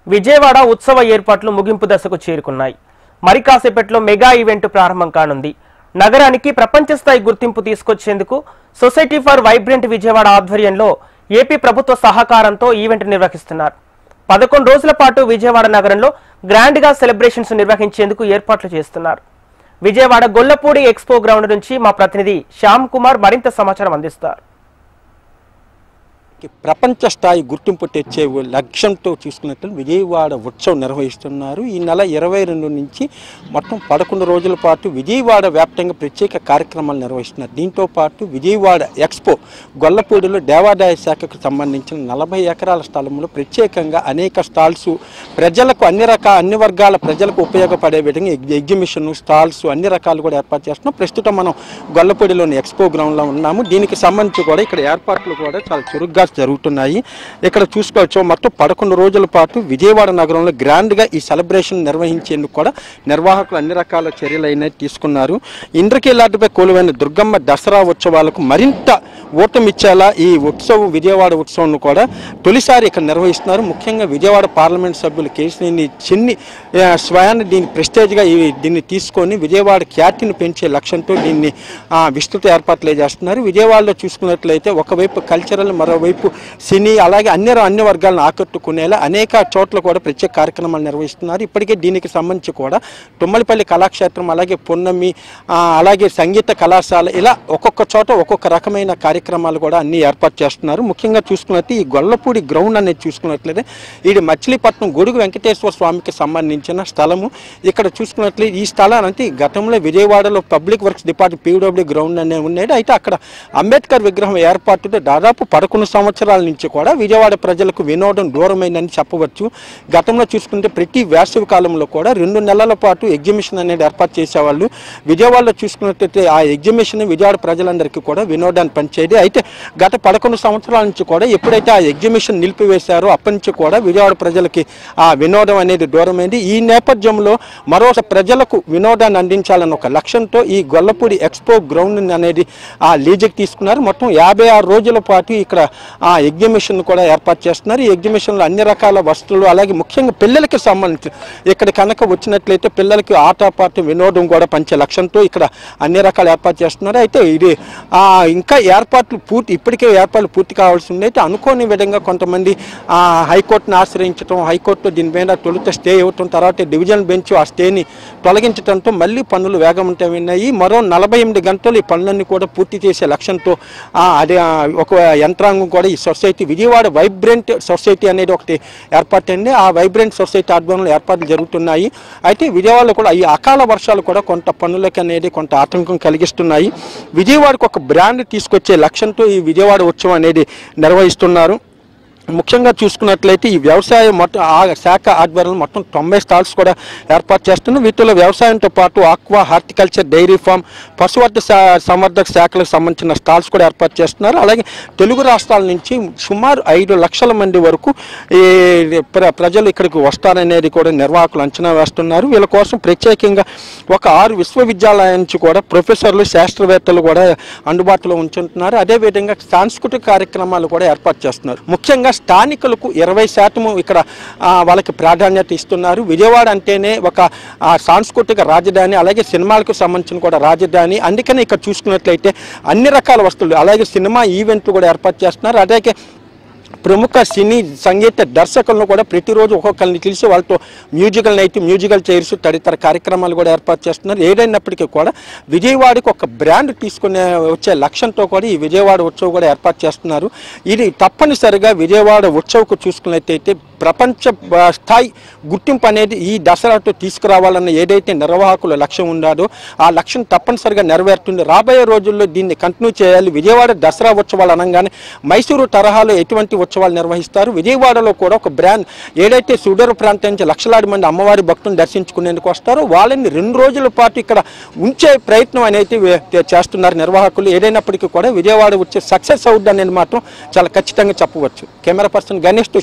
విజయవాడ ఉత్సవ ఏర్పాట్లు ముగింపు దశకు చేరుకున్నాయి. మరి కాసేపట్లో మెగా ఈవెంట్ ప్రారంభం కానుంది. నగరానికి ప్రపంచ స్థాయి గుర్తింపు తీసుకొచ్చేందుకు సొసైటీ ఫర్ వైబ్రెంట్ విజయవాడ ఆధ్వర్యంలో ఏపీ ప్రభుత్వ సహకారంతో ఈవెంట్ నిర్వహిస్తున్నారు. 11 రోజుల పాటు విజయవాడ నగరంలో గ్రాండ్ గా సెలబ్రేషన్స్ నిర్వహించేందుకు ఏర్పాట్లు చేస్తున్నారు. విజయవాడ గొల్లపూడి ఎక్స్పో గ్రౌండ్ నుంచి మా ప్రతినిధి శ్యామ్ కుమార్ మరింత సమాచారం అందిస్తారు. ప్రపంచ స్థాయి గుర్తింపు తెచ్చే లక్ష్యంతో చూసుకున్నట్టు విజయవాడ ఉత్సవం నిర్వహిస్తున్నారు. ఈ నెల 22 నుంచి మొత్తం 11 రోజుల పాటు విజయవాడ వ్యాప్తంగా ప్రత్యేక కార్యక్రమాలు నిర్వహిస్తున్నారు. దీంతో పాటు విజయవాడ ఎక్స్పో గొల్లపూడిలో దేవాదాయ శాఖకు సంబంధించిన 40 ఎకరాల స్థలంలో ప్రత్యేకంగా అనేక స్టాల్స్ ప్రజలకు అన్ని వర్గాల ప్రజలకు ఉపయోగపడే విధంగా ఎగ్జిబిషన్ స్టాల్స్ అన్ని రకాలు కూడా ఏర్పాటు చేస్తున్నాం. ప్రస్తుతం మనం గొల్లపూడిలోని ఎక్స్పో గ్రౌండ్లో ఉన్నాము. దీనికి సంబంధించి కూడా ఇక్కడ ఏర్పాట్లు కూడా చాలా చురుగ్గా జరుగుతున్నాయి. ఇక్కడ చూసుకోవచ్చు మొత్తం 11 రోజుల పాటు విజయవాడ నగరంలో గ్రాండ్గా ఈ సెలబ్రేషన్ నిర్వహించేందుకు కూడా నిర్వాహకులు అన్ని రకాల చర్యలు అయినాయి తీసుకున్నారు. ఇంద్రకీలాద్రిపై కొలువైన దుర్గమ్మ దసరా ఉత్సవాలకు మరింత ఊతమిచ్చేలా ఈ ఉత్సవం విజయవాడ ఉత్సవం కూడా తొలిసారి ఇక్కడ నిర్వహిస్తున్నారు. ముఖ్యంగా విజయవాడ పార్లమెంట్ సభ్యులు కేసీని చిన్ని స్వయాన్ని దీన్ని ప్రెస్టేజ్గా దీన్ని తీసుకొని విజయవాడ ఖ్యాతిని పెంచే లక్ష్యంతో దీన్ని విస్తృత ఏర్పాట్లు చేస్తున్నారు. విజయవాడలో చూసుకున్నట్లయితే ఒకవైపు కల్చరల్, మరోవైపు సినీ, అలాగే అన్ని వర్గాలను ఆకట్టుకునేలా అనేక చోట్ల కూడా ప్రత్యేక కార్యక్రమాలు నిర్వహిస్తున్నారు. ఇప్పటికే దీనికి సంబంధించి కూడా తుమ్మలపల్లి కళాక్షేత్రం, అలాగే పున్నమి, అలాగే సంగీత కళాశాల, ఇలా ఒక్కొక్క చోట ఒక్కొక్క రకమైన కార్యక్రమాలు కూడా అన్ని ఏర్పాటు చేస్తున్నారు. ముఖ్యంగా చూసుకున్నట్టు ఈ గొల్లపూడి గ్రౌండ్ అనేది చూసుకున్నట్లయితే ఇది మచిలీపట్నం గొడుగు వెంకటేశ్వర స్వామికి సంబంధించిన స్థలము. ఇక్కడ చూసుకున్నట్లయితే ఈ స్థలానికి గతంలో విజయవాడలో public works department PW ground అనేది ఉండేది. అయితే అక్కడ అంబేద్కర్ విగ్రహం ఏర్పాటుతో దాదాపు 11 సంవత్సరాల నుంచి కూడా విజయవాడ ప్రజలకు వినోదం దూరమైందని చెప్పవచ్చు. గతంలో చూసుకుంటే ప్రతి వేసవి కాలంలో కూడా 2 నెలల పాటు ఎగ్జిబిషన్ అనేది ఏర్పాటు చేసేవాళ్ళు. విజయవాడలో చూసుకున్నట్లయితే ఆ ఎగ్జిబిషన్ విజయవాడ ప్రజలందరికీ కూడా వినోదాన్ని పంచేది. అయితే గత 11 సంవత్సరాల నుంచి కూడా ఎప్పుడైతే ఆ ఎగ్జిబిషన్ నిలిపివేశారో అప్పటి నుంచి కూడా విజయవాడ ప్రజలకి ఆ వినోదం అనేది దూరమైంది. ఈ నేపథ్యంలో మరోసారి ప్రజలకు వినోదాన్ని అందించాలన్న ఒక లక్ష్యంతో ఈ గొల్లపూడి ఎక్స్పో గ్రౌండ్ అనేది ఆ లీజుకి తీసుకున్నారు. మొత్తం 56 రోజుల పాటు ఇక్కడ ఆ ఎగ్జిబిషన్ కూడా ఏర్పాటు చేస్తున్నారు. ఈ ఎగ్జిబిషన్లో అన్ని రకాల వస్తువులు, అలాగే ముఖ్యంగా పిల్లలకి సంబంధించి ఇక్కడ కనుక వచ్చినట్లయితే పిల్లలకి ఆటపాట వినోదం కూడా పంచే లక్ష్యంతో ఇక్కడ అన్ని రకాల ఏర్పాటు చేస్తున్నారు. అయితే ఇది ఇంకా ఇప్పటికే ఏర్పాట్లు పూర్తి కావాల్సి ఉంది. అయితే అనుకోని విధంగా కొంతమంది హైకోర్టును ఆశ్రయించడం, హైకోర్టు దీని మీద తొలుత స్టే ఇవ్వటం, తర్వాత డివిజన్ బెంచ్ ఆ స్టేని తొలగించడంతో మళ్ళీ పనులు వేగవంతమైనాయి. మరో 48 గంటలు ఈ పనులన్నీ కూడా పూర్తి చేసే లక్ష్యంతో అదే ఒక యంత్రాంగం కూడా ఈ సొసైటీ విజయవాడ వైబ్రెంట్ సొసైటీ అనేది ఒకటి ఏర్పాటైంది. ఆ వైబ్రెంట్ సొసైటీ ఆధ్వర్యంలో ఏర్పాట్లు జరుగుతున్నాయి. అయితే విజయవాడలో కూడా ఈ అకాల వర్షాలు కూడా కొంత పనులకి అనేది కొంత ఆటంకం కలిగిస్తున్నాయి. విజయవాడకు ఒక బ్రాండ్ తీసుకొచ్చే లక్ష్యంతో ఈ విజయవాడ ఉత్సవం అనేది నిర్వహిస్తున్నారు. ముఖ్యంగా చూసుకున్నట్లయితే ఈ వ్యవసాయం మొత్తం శాఖ ఆధ్వర్యంలో మొత్తం 90 స్టాల్స్ కూడా ఏర్పాటు చేస్తున్నారు. వీటిలో వ్యవసాయంతో పాటు ఆక్వా, హార్టికల్చర్, డైరీ ఫామ్, సంవర్ధక శాఖలకు సంబంధించిన స్టాల్స్ కూడా ఏర్పాటు చేస్తున్నారు. అలాగే తెలుగు రాష్ట్రాల నుంచి సుమారు 5 లక్షల మంది వరకు ఈ ప్రజలు ఇక్కడికి వస్తారనేది కూడా నిర్వాహకులు అంచనా వేస్తున్నారు. వీళ్ళ కోసం ప్రత్యేకంగా ఒక 6 విశ్వవిద్యాలయాల నుంచి కూడా ప్రొఫెసర్లు, శాస్త్రవేత్తలు కూడా అందుబాటులో ఉంచుతున్నారు. అదేవిధంగా సాంస్కృతిక కార్యక్రమాలు కూడా ఏర్పాటు చేస్తున్నారు. ముఖ్యంగా స్థానికులకు 20% ఇక్కడ వాళ్ళకి ప్రాధాన్యత ఇస్తున్నారు. విజయవాడ అంటేనే ఒక సాంస్కృతిక రాజధాని, అలాగే సినిమాలకు సంబంధించిన కూడా రాజధాని. అందుకని ఇక్కడ చూసుకున్నట్లయితే అన్ని రకాల వస్తువులు, అలాగే సినిమా ఈవెంట్లు కూడా ఏర్పాటు చేస్తున్నారు. అలాగే ప్రముఖ సినీ సంగీత దర్శకులను కూడా ప్రతిరోజు ఒక్కొక్కరిని తెలిసి వాళ్ళతో మ్యూజికల్ చైర్స్ తదితర కార్యక్రమాలు కూడా ఏర్పాటు చేస్తున్నారు. ఏదైనప్పటికీ కూడా విజయవాడకు ఒక బ్రాండ్ తీసుకునే వచ్చే లక్ష్యంతో కూడా ఈ విజయవాడ ఉత్సవం కూడా ఏర్పాటు చేస్తున్నారు. ఇది తప్పనిసరిగా విజయవాడ ఉత్సవంకు చూసుకున్నట్లయితే ప్రపంచ స్థాయి గుర్తింపు అనేది ఈ దసరాతో తీసుకురావాలన్న ఏదైతే నిర్వాహకుల లక్ష్యం ఉండాలో ఆ లక్ష్యం తప్పనిసరిగా నెరవేరుతుంది. రాబోయే రోజుల్లో దీన్ని కంటిన్యూ చేయాలి. విజయవాడ దసరా ఉత్సవాలు అనగానే మైసూరు తరహాలో ఎటువంటి ఉత్సవాలు నిర్వహిస్తారు. విజయవాడలో కూడా ఒక బ్రాండ్ ఏదైతే సుదూర ప్రాంతం నుంచి లక్షలాది మంది అమ్మవారి భక్తులను దర్శించుకునేందుకు వస్తారో వాళ్ళని 2 రోజుల పాటు ఇక్కడ ఉంచే ప్రయత్నం అనేది చేస్తున్నారు నిర్వాహకులు. ఏదైనప్పటికీ కూడా విజయవాడ వచ్చే సక్సెస్ అవుద్ది అనేది మాత్రం చాలా ఖచ్చితంగా చెప్పవచ్చు. కెమెరా పర్సన్ గణేష్ తో